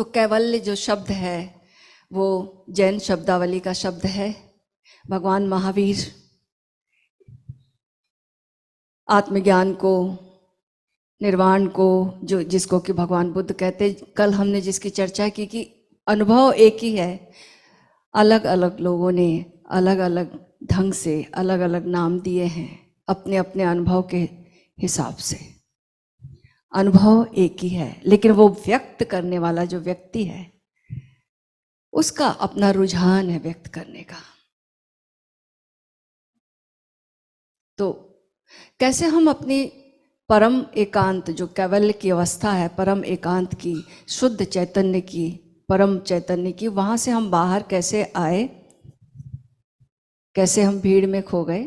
तो कैवल्य जो शब्द है वो जैन शब्दावली का शब्द है। भगवान महावीर आत्मज्ञान को, निर्वाण को, जो जिसको कि भगवान बुद्ध कहते, कल हमने जिसकी चर्चा की कि अनुभव एक ही है, अलग अलग लोगों ने अलग अलग ढंग से अलग अलग नाम दिए हैं अपने अपने अनुभव के हिसाब से। अनुभव एक ही है, लेकिन वो व्यक्त करने वाला जो व्यक्ति है उसका अपना रुझान है व्यक्त करने का। तो कैसे हम अपनी परम एकांत, जो कैवल्य की अवस्था है, परम एकांत की, शुद्ध चैतन्य की, परम चैतन्य की, वहां से हम बाहर कैसे आए, कैसे हम भीड़ में खो गए।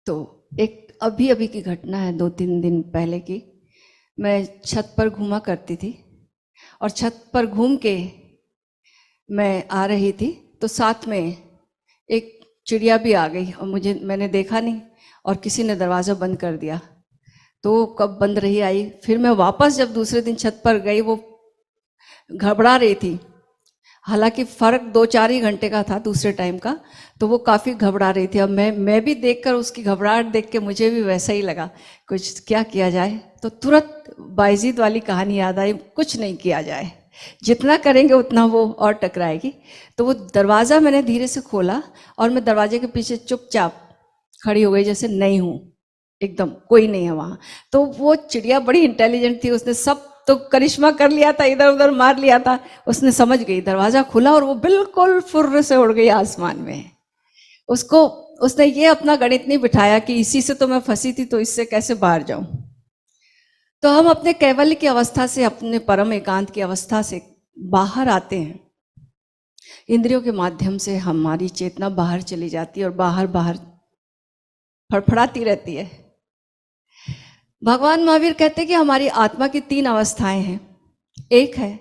तो एक अभी अभी की घटना है, 2-3 दिन पहले की। मैं छत पर घूमा करती थी और छत पर घूम के मैं आ रही थी तो साथ में एक चिड़िया भी आ गई और मैंने देखा नहीं और किसी ने दरवाज़ा बंद कर दिया। तो कब बंद रही आई, फिर मैं वापस जब दूसरे दिन छत पर गई, वो घबरा रही थी। हालांकि फ़र्क 2-4 ही घंटे का था दूसरे टाइम का, तो वो काफ़ी घबरा रही थी। अब मैं भी देखकर उसकी घबराहट देख के मुझे भी वैसा ही लगा, कुछ क्या किया जाए। तो तुरंत बायजीद वाली कहानी याद आई, कुछ नहीं किया जाए, जितना करेंगे उतना वो और टकराएगी। तो वो दरवाज़ा मैंने धीरे से खोला और मैं दरवाजे के पीछे चुपचाप खड़ी हो गई, जैसे नहीं हूँ, एकदम कोई नहीं है वहाँ। तो वो चिड़िया बड़ी इंटेलिजेंट थी, उसने सब तो करिश्मा कर लिया था, इधर उधर मार लिया था, उसने समझ गई। दरवाजा खुला और वो बिल्कुल फुर्र से उड़ गई आसमान में। उसको उसने ये अपना गणित नहीं बिठाया कि इसी से तो मैं फंसी थी, तो इससे कैसे बाहर जाऊं। तो हम अपने कैवल्य की अवस्था से, अपने परम एकांत की अवस्था से बाहर आते हैं। इंद्रियों के माध्यम से हमारी चेतना बाहर चली जाती है और बाहर बाहर फड़फड़ाती रहती है। भगवान महावीर कहते हैं कि हमारी आत्मा की 3 अवस्थाएं हैं। एक है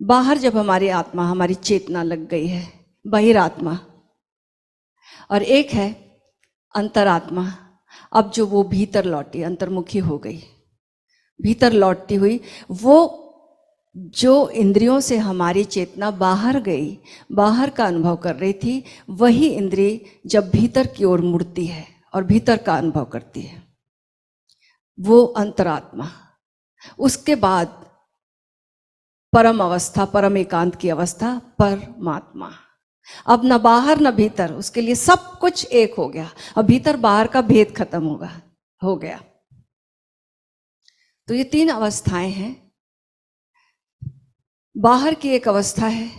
बाहर, जब हमारी आत्मा, हमारी चेतना लग गई है, बहिरात्मा। और एक है अंतरात्मा, अब जो वो भीतर लौटी, अंतर्मुखी हो गई, भीतर लौटती हुई। वो जो इंद्रियों से हमारी चेतना बाहर गई, बाहर का अनुभव कर रही थी, वही इंद्रिय जब भीतर की ओर मुड़ती है और भीतर का अनुभव करती है, वो अंतरात्मा। उसके बाद परम अवस्था, परम एकांत की अवस्था, परमात्मा। अब न बाहर न भीतर, उसके लिए सब कुछ एक हो गया। अब भीतर बाहर का भेद खत्म हो गया। तो ये 3 अवस्थाएं हैं। बाहर की एक अवस्था है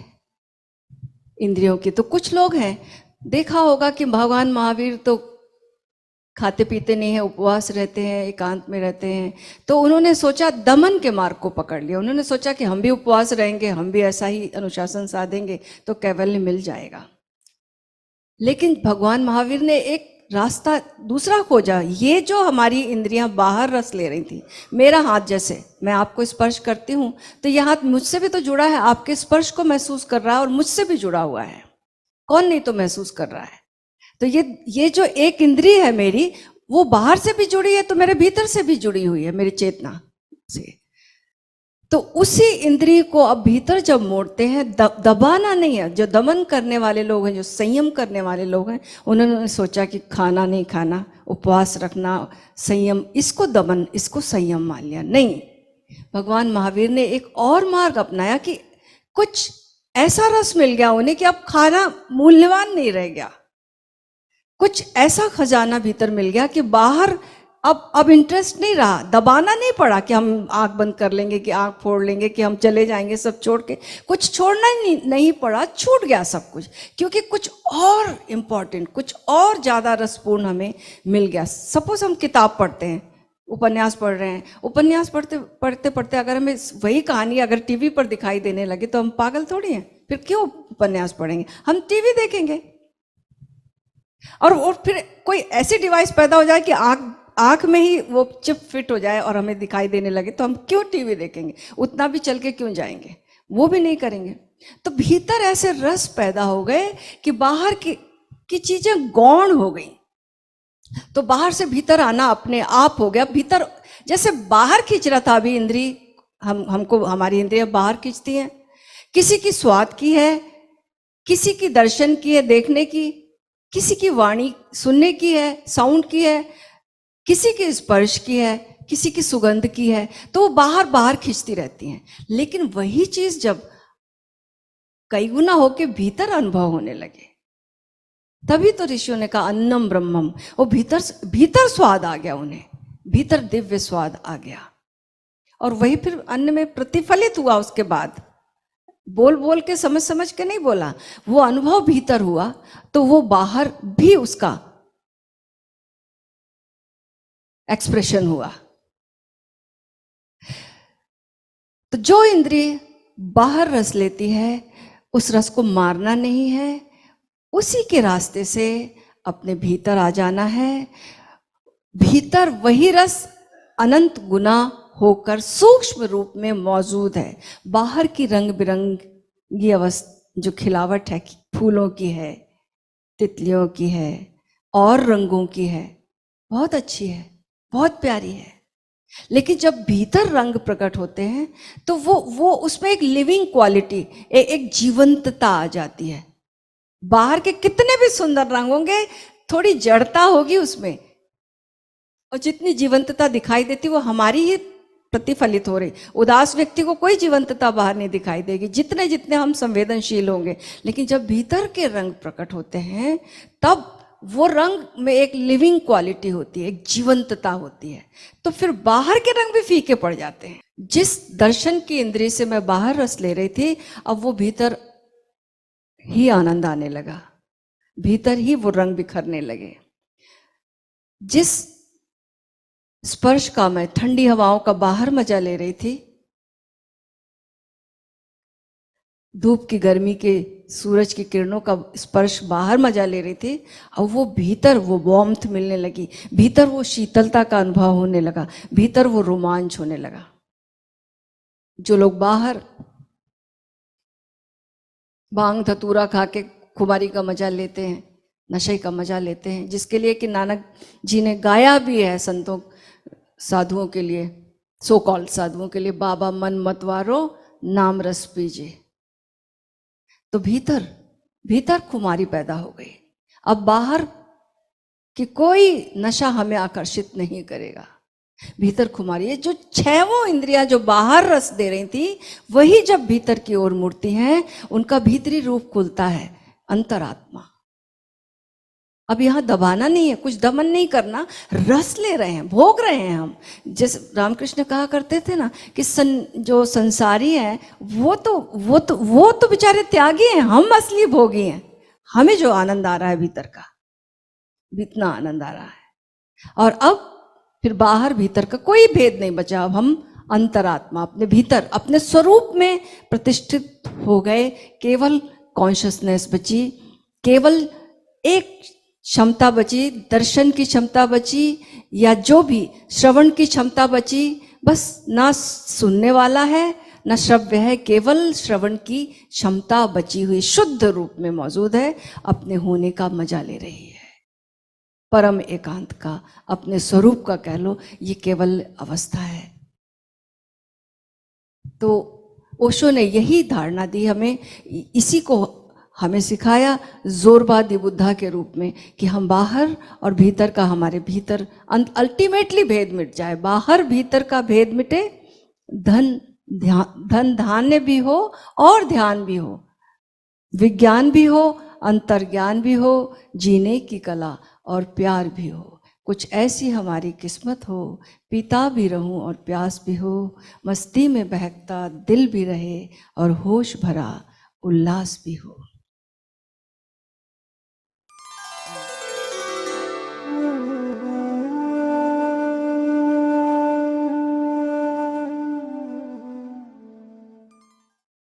इंद्रियों की। तो कुछ लोग हैं, देखा होगा कि भगवान महावीर तो खाते पीते नहीं है, उपवास रहते हैं, एकांत में रहते हैं। तो उन्होंने सोचा, दमन के मार्ग को पकड़ लिया। उन्होंने सोचा कि हम भी उपवास रहेंगे, हम भी ऐसा ही अनुशासन साधेंगे तो कैवल्य मिल जाएगा। लेकिन भगवान महावीर ने एक रास्ता दूसरा खोजा। ये जो हमारी इंद्रियां बाहर रस ले रही थी, मेरा हाथ जैसे मैं आपको स्पर्श करती हूँ तो यह हाथ मुझसे भी तो जुड़ा है, आपके स्पर्श को महसूस कर रहा है और मुझसे भी जुड़ा हुआ है। कौन नहीं तो महसूस कर रहा है। तो ये जो एक इंद्रिय है मेरी, वो बाहर से भी जुड़ी है तो मेरे भीतर से भी जुड़ी हुई है, मेरी चेतना से। तो उसी इंद्रिय को अब भीतर जब मोड़ते हैं, दबाना नहीं है। जो दमन करने वाले लोग हैं, जो संयम करने वाले लोग हैं, उन्होंने सोचा कि खाना नहीं खाना, उपवास रखना, संयम, इसको दमन, इसको संयम मान लिया। नहीं, भगवान महावीर ने एक और मार्ग अपनाया कि कुछ ऐसा रस मिल गया उन्हें कि अब खाना मूल्यवान नहीं रह गया। कुछ ऐसा खजाना भीतर मिल गया कि बाहर अब इंटरेस्ट नहीं रहा, दबाना नहीं पड़ा कि हम आंख बंद कर लेंगे, कि आंख फोड़ लेंगे, कि हम चले जाएंगे सब छोड़ के। कुछ छोड़ना ही नहीं पड़ा, छूट गया सब कुछ, क्योंकि कुछ और इम्पोर्टेंट, कुछ और ज़्यादा रसपूर्ण हमें मिल गया। सपोज हम किताब पढ़ते हैं, उपन्यास पढ़ रहे हैं, उपन्यास पढ़ते पढ़ते पढ़ते अगर हमें वही कहानी अगर टीवी पर दिखाई देने लगे तो हम पागल थोड़ी हैं, फिर क्यों उपन्यास पढ़ेंगे, हम टीवी देखेंगे। और फिर कोई ऐसी डिवाइस पैदा हो जाए कि आंख में ही वो चिप फिट हो जाए और हमें दिखाई देने लगे, तो हम क्यों टीवी देखेंगे, उतना भी चल के क्यों जाएंगे, वो भी नहीं करेंगे। तो भीतर ऐसे रस पैदा हो गए कि बाहर की चीजें गौण हो गई। तो बाहर से भीतर आना अपने आप हो गया। भीतर जैसे बाहर खींच रहा था अभी इंद्री, हमको हमारी इंद्रियां बाहर खींचती हैं, किसी की स्वाद की है, किसी की दर्शन की है, देखने की, किसी की वाणी सुनने की है, साउंड की है, किसी के स्पर्श की है, किसी की सुगंध की है, तो वो बाहर बाहर खींचती रहती हैं। लेकिन वही चीज जब कई गुना होके भीतर अनुभव होने लगे, तभी तो ऋषियों ने कहा अन्नम ब्रह्मम। वो भीतर भीतर स्वाद आ गया, उन्हें भीतर दिव्य स्वाद आ गया, और वही फिर अन्न में प्रतिफलित हुआ। उसके बाद बोल बोल के समझ समझ के नहीं बोला, वो अनुभव भीतर हुआ तो वो बाहर भी उसका एक्सप्रेशन हुआ। तो जो इंद्रिय बाहर रस लेती है, उस रस को मारना नहीं है, उसी के रास्ते से अपने भीतर आ जाना है। भीतर वही रस अनंत गुना होकर सूक्ष्म रूप में मौजूद है। बाहर की रंग बिरंगी अवस्था जो खिलावट है, फूलों की है, तितलियों की है और रंगों की है, बहुत अच्छी है, बहुत प्यारी है। लेकिन जब भीतर रंग प्रकट होते हैं तो वो उसमें एक लिविंग क्वालिटी, एक जीवंतता आ जाती है। बाहर के कितने भी सुंदर रंग होंगे, थोड़ी जड़ता होगी उसमें, और जितनी जीवंतता दिखाई देती वो हमारी ही प्रतिफलित हो रही। उदास व्यक्ति को कोई जीवंतता बाहर नहीं दिखाई देगी, जितने जितने हम संवेदनशील होंगे। लेकिन जब भीतर के रंग प्रकट होते हैं, तब वो रंग में एक लिविंग क्वालिटी होती है, एक जीवंतता होती है। तो फिर बाहर के रंग भी फीके पड़ जाते हैं। जिस दर्शन की इंद्रिय से मैं बाहर रस ले रही थी, अब वो भीतर ही आनंद आने लगा, भीतर ही वो रंग बिखरने लगे। जिस स्पर्श का मैं ठंडी हवाओं का बाहर मजा ले रही थी, धूप की गर्मी के, सूरज की किरणों का स्पर्श बाहर मजा ले रही थी, अब वो भीतर वो वार्मथ मिलने लगी, भीतर वो शीतलता का अनुभव होने लगा, भीतर वो रोमांच होने लगा। जो लोग बाहर भांग धतूरा खा के खुमारी का मजा लेते हैं, नशे का मजा लेते हैं, जिसके लिए कि नानक जी ने गाया भी है संतों साधुओं के लिए, सो कॉल्ड साधुओं के लिए, बाबा मन मतवारो नाम रस पीजे। तो भीतर भीतर खुमारी पैदा हो गई। अब बाहर कि कोई नशा हमें आकर्षित नहीं करेगा, भीतर खुमारी है। जो छहों इंद्रियां जो बाहर रस दे रही थी, वही जब भीतर की ओर मुड़ती हैं, उनका भीतरी रूप खुलता है, अंतरात्मा। अब यहां दबाना नहीं है, कुछ दमन नहीं करना, रस ले रहे हैं, भोग रहे हैं हम। जैसे रामकृष्ण कहा करते थे ना कि जो संसारी है वो तो बेचारे त्यागी हैं, हम असली भोगी हैं। हमें जो आनंद आ रहा है भीतर का, इतना आनंद आ रहा है। और अब फिर बाहर भीतर का कोई भेद नहीं बचा। अब हम अंतरात्मा अपने भीतर अपने स्वरूप में प्रतिष्ठित हो गए। केवल कॉन्शियसनेस बची, केवल एक क्षमता बची, दर्शन की क्षमता बची, या जो भी श्रवण की क्षमता बची। बस ना सुनने वाला है ना श्रव्य है, केवल श्रवण की क्षमता बची हुई शुद्ध रूप में मौजूद है, अपने होने का मजा ले रही है, परम एकांत का, अपने स्वरूप का कह लो। ये केवल अवस्था है। तो ओशो ने यही धारणा दी हमें, इसी को हमें सिखाया जोरबादी बुद्धा के रूप में, कि हम बाहर और भीतर का, हमारे भीतर अल्टीमेटली भेद मिट जाए। बाहर भीतर का भेद मिटे, धन धान्य भी हो और ध्यान भी हो, विज्ञान भी हो, अंतर्ज्ञान भी हो, जीने की कला और प्यार भी हो। कुछ ऐसी हमारी किस्मत हो, पीता भी रहूं और प्यास भी हो, मस्ती में बहकता दिल भी रहे और होश भरा उल्लास भी हो।